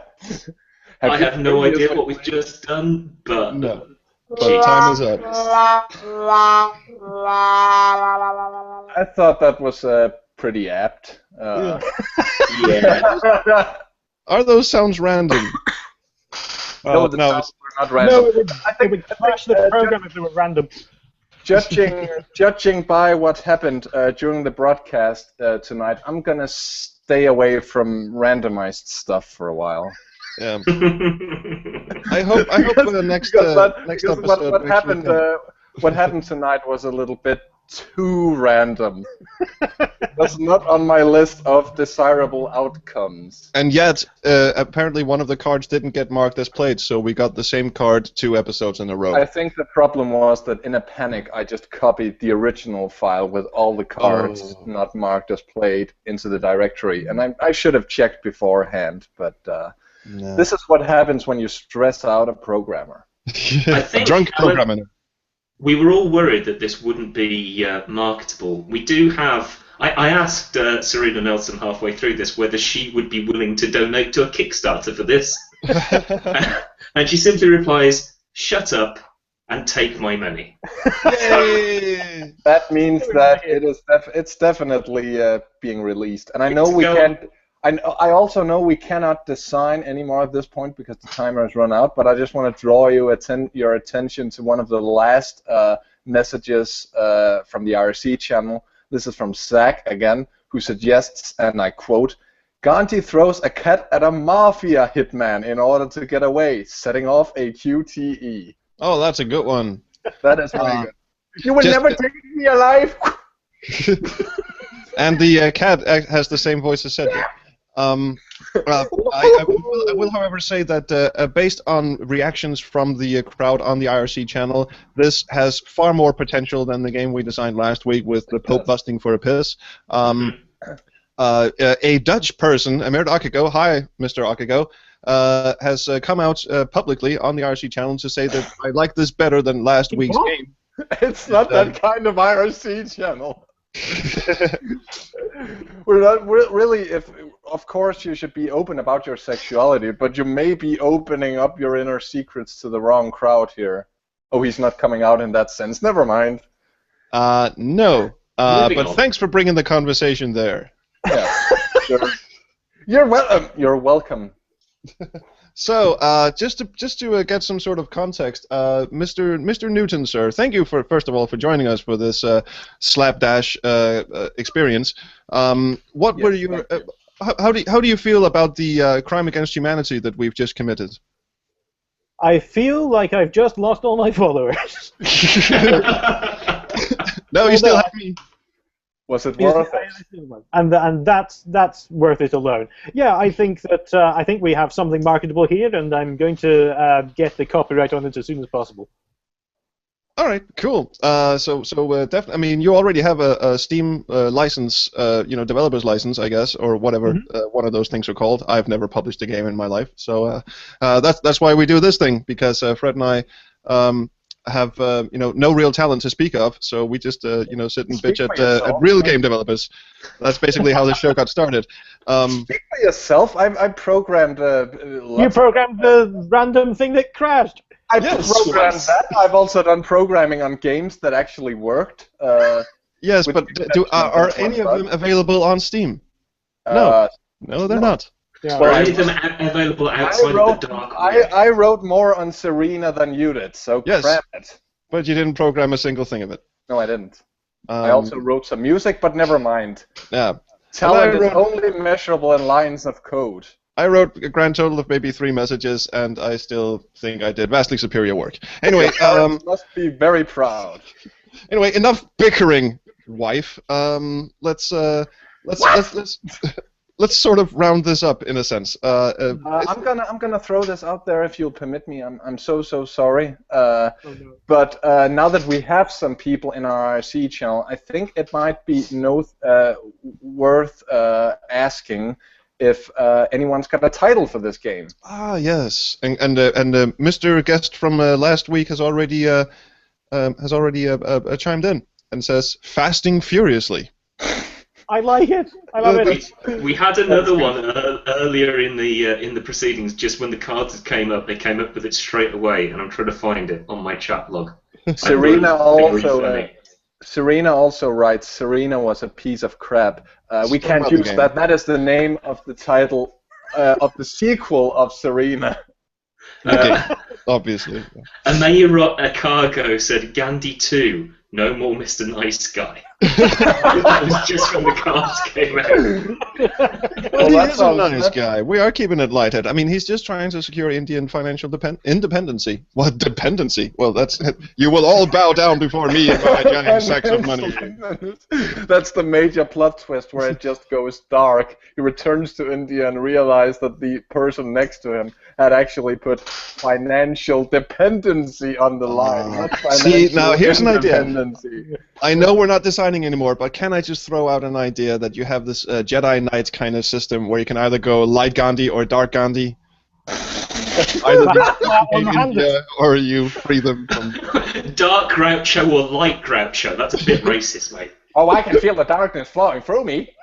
have no idea what we've just done, but... No. But time is up. I thought that was pretty apt. Yeah. Are those sounds random? No, the sounds were not random. No, it would crash the program if they were random. Judging by what happened during the broadcast tonight, I'm gonna stay away from randomized stuff for a while. Yeah. I hope the next episode. What happened tonight was a little bit too random. That's not on my list of desirable outcomes. And yet, apparently one of the cards didn't get marked as played, so we got the same card 2 episodes in a row. I think the problem was that in a panic I just copied the original file with all the cards not marked as played into the directory, and I should have checked beforehand, but this is what happens when you stress out a programmer. I think, a drunk programmer. We were all worried that this wouldn't be marketable. We do have... I asked Serena Nelson halfway through this whether she would be willing to donate to a Kickstarter for this. And she simply replies, "Shut up and take my money." Yay! That means that it's definitely being released. And I know we can't... I also know we cannot design anymore at this point because the timer has run out, but I just want to draw your attention to one of the last messages from the IRC channel. This is from Zach again, who suggests, and I quote, "Gandhi throws a cat at a mafia hitman in order to get away, setting off a QTE." Oh, that's a good one. That is really good. You will never take me alive! And the cat has the same voice as Cedric. I will, however, say that based on reactions from the crowd on the IRC channel, this has far more potential than the game we designed last week with the Pope busting for a piss. A Dutch person, Emert Akiko, hi, Mr. Akiko, has come out publicly on the IRC channel to say that I like this better than last week's game. It's not that kind of IRC channel. We're not really. Of course, you should be open about your sexuality, but you may be opening up your inner secrets to the wrong crowd here. Oh, he's not coming out in that sense. Never mind. No. But thanks for bringing the conversation there. Yeah. You're welcome. You're welcome. So, just to get some sort of context, Mr. Newton, sir, thank you first of all for joining us for this slapdash experience. What were your how do you feel about the crime against humanity that we've just committed? I feel like I've just lost all my followers. No, you still have me. Was it worth it? And that's worth it alone. Yeah, I think that I think we have something marketable here, and I'm going to get the copyright on it as soon as possible. All right, cool. So definitely. I mean, you already have a Steam license, developer's license, I guess, or whatever one of those things are called. I've never published a game in my life, so that's why we do this thing, because Fred and I have no real talent to speak of, so we just sit and bitch at real game developers. That's basically how this show got started. Speak for yourself. I programmed. You programmed the random thing that crashed. I programmed that. I've also done programming on games that actually worked. Yes, but are any of them available on Steam? No, they're not. Yeah. Are any of them available outside of the dark web? I wrote more on Serena than you did, so crap it. But you didn't program a single thing of it. No, I didn't. I also wrote some music, but never mind. Yeah. Talent is only measurable in lines of code. I wrote a grand total of maybe 3 messages, and I still think I did vastly superior work. Anyway, must be very proud. Anyway, enough bickering, wife. Let's sort of round this up in a sense. I'm gonna throw this out there if you'll permit me. I'm so sorry. But now that we have some people in our IRC channel, I think it might be worth asking if anyone's got a title for this game. Ah, yes, and Mr. Guest from last week has already chimed in and says "Fasting Furiously." I like it. I love it. We had another one earlier in the proceedings. Just when the cards came up, they came up with it straight away, and I'm trying to find it on my chat log. Serena also writes, Serena was a piece of crap. We can't use that. That is the name of the title of the sequel of Serena. Okay, obviously. Amaya Cargo said, Ghandi 2, no more Mr. Nice Guy. That was just when the cards came out. Well, he is a nice guy. We are keeping it lightheaded. I mean, he's just trying to secure Indian financial independency. What dependency? Well, that's you will all bow down before me and my giant sacks of money. That's the major plot twist where it just goes dark. He returns to India and realizes that the person next to him had actually put financial dependency on the line. See, now here's an idea. I know we're not deciding anymore, but can I just throw out an idea that you have this Jedi Knight kind of system where you can either go light Gandhi or dark Gandhi? Either India or you free them from... Dark Groucho or light Groucho? That's a bit racist, mate. Oh, I can feel the darkness flowing through me.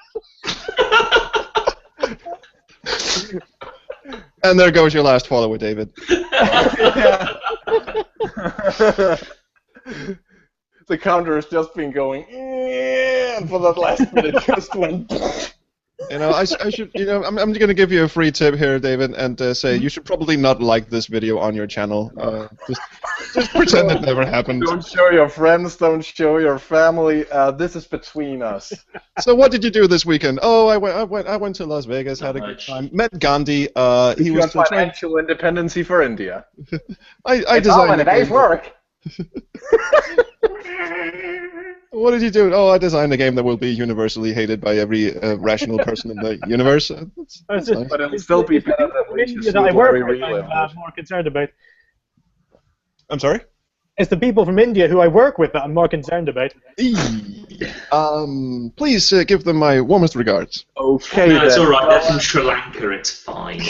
And there goes your last follower, David. The counter has just been going, and for that last bit it just went. I should, I'm going to give you a free tip here, David, and say you should probably not like this video on your channel. Just pretend it never happened. Don't show your friends, don't show your family. This is between us. So what did you do this weekend? Oh, I went to Las Vegas, had a good time. Met Gandhi. He was financial independency for India. I designed a day's work. What did you do? Oh, I designed a game that will be universally hated by every rational person in the universe. That's nice. But it'll still be better than India that I work with, I'm more concerned about. I'm sorry? It's the people from India who I work with that I'm more concerned about. Please give them my warmest regards. Okay, no, it's alright, they're from Sri Lanka, it's fine.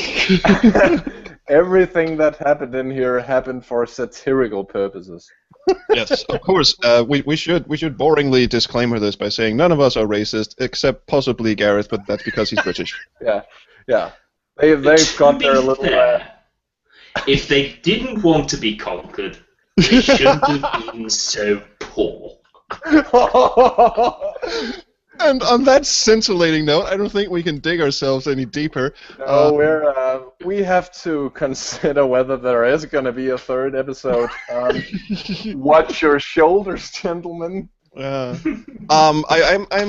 Everything that happened in here happened for satirical purposes. Yes, of course. We should boringly disclaimer this by saying none of us are racist, except possibly Gareth, but that's because he's British. Yeah. They've got their little. If they didn't want to be conquered, they shouldn't have been so poor. And on that scintillating note, I don't think we can dig ourselves any deeper. No, we have to consider whether there is going to be a third episode. Watch your shoulders, gentlemen. I'm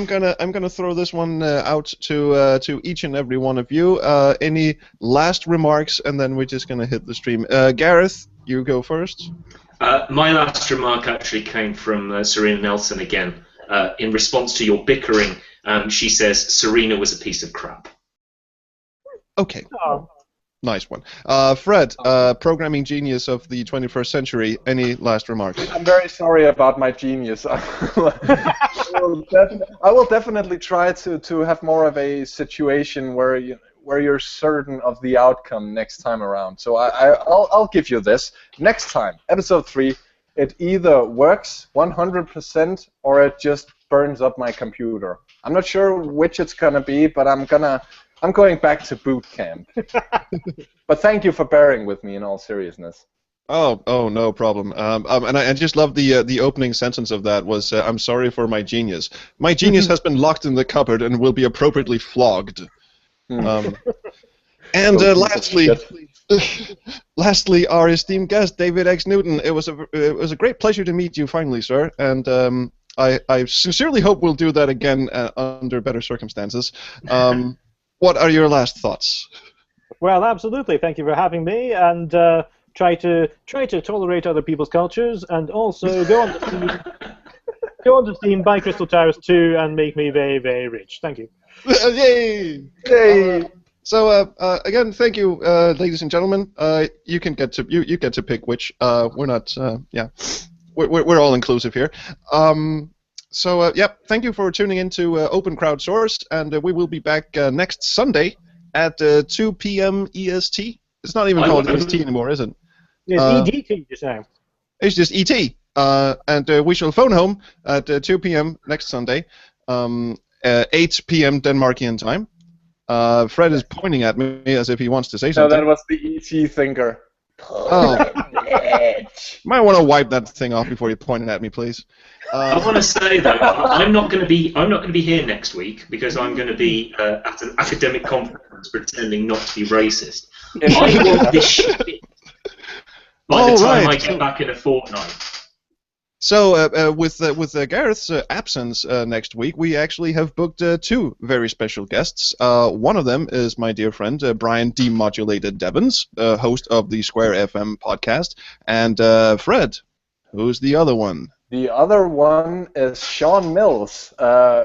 gonna throw this one out to each and every one of you. Any last remarks, and then we're just gonna hit the stream. Gareth, you go first. My last remark actually came from Serena Nelson again. in response to your bickering, she says Serena was a piece of crap. Okay. Oh. Nice one. Fred, programming genius of the 21st century, any last remarks? I'm very sorry about my genius. I will definitely try to have more of a situation where you're certain of the outcome next time around. So I'll give you this. Next time, episode 3, it either works 100% or it just burns up my computer. I'm not sure which it's gonna be, but I'm going back to boot camp. But thank you for bearing with me in all seriousness. Oh, no problem. And I just love the opening sentence of that was, I'm sorry for my genius. My genius has been locked in the cupboard and will be appropriately flogged. And lastly, our esteemed guest, David X. Newton. It was a great pleasure to meet you finally, sir. And I sincerely hope we'll do that again under better circumstances. What are your last thoughts? Well, absolutely. Thank you for having me, and try to tolerate other people's cultures, and also go on to Steam, buy Crystal Towers 2, and make me very, very rich. Thank you. Yay! Yay! So again, thank you, ladies and gentlemen. You can get to you get to pick which. We're not. We're all inclusive here. So, thank you for tuning in to Open Crowdsource, and we will be back next Sunday at 2 p.m. EST. It's not even called EST anymore, is it? It's EDT just now. It's just ET. And we shall phone home at 2 p.m. next Sunday, 8 p.m. Denmarkian time. Fred is pointing at me as if he wants to say something. No, that was the ET thinker. Oh. Might want to wipe that thing off before you point it at me, please. I want to say though, I'm not going to be here next week because I'm going to be at an academic conference pretending not to be racist. I want this shit by the time I get back in a fortnight. So with Gareth's absence next week, we actually have booked 2 very special guests. One of them is my dear friend Brian Demodulated Devons, host of the Square FM podcast, and Fred, who's the other one? The other one is Sean Mills,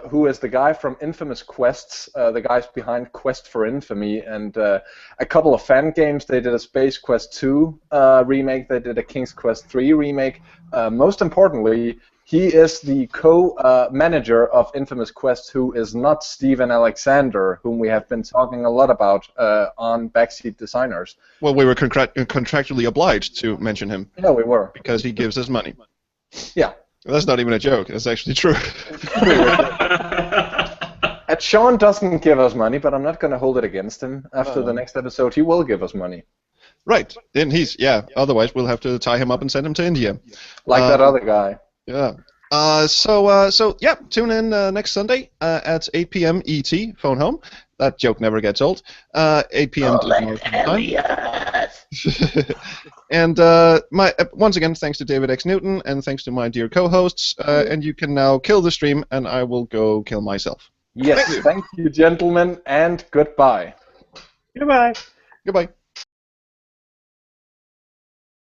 who is the guy from Infamous Quests, the guys behind Quest for Infamy, and a couple of fan games. They did a Space Quest 2 remake, they did a King's Quest 3 remake. Most importantly, he is the co-manager of Infamous Quest, who is not Steven Alexander, whom we have been talking a lot about on Backseat Designers. Well, we were contractually obliged to mention him. Yeah, we were. Because he gives us money. Yeah. That's not even a joke. That's actually true. And Sean doesn't give us money, but I'm not going to hold it against him. After the next episode, he will give us money. Right. And otherwise we'll have to tie him up and send him to India. Like that other guy. Yeah. Tune in next Sunday at 8 p.m. ET, phone home. That joke never gets old. 8 p.m. time. And once again, thanks to David X. Newton, and thanks to my dear co-hosts. And you can now kill the stream, and I will go kill myself. Yes, thank you, gentlemen, and goodbye. Goodbye. Goodbye.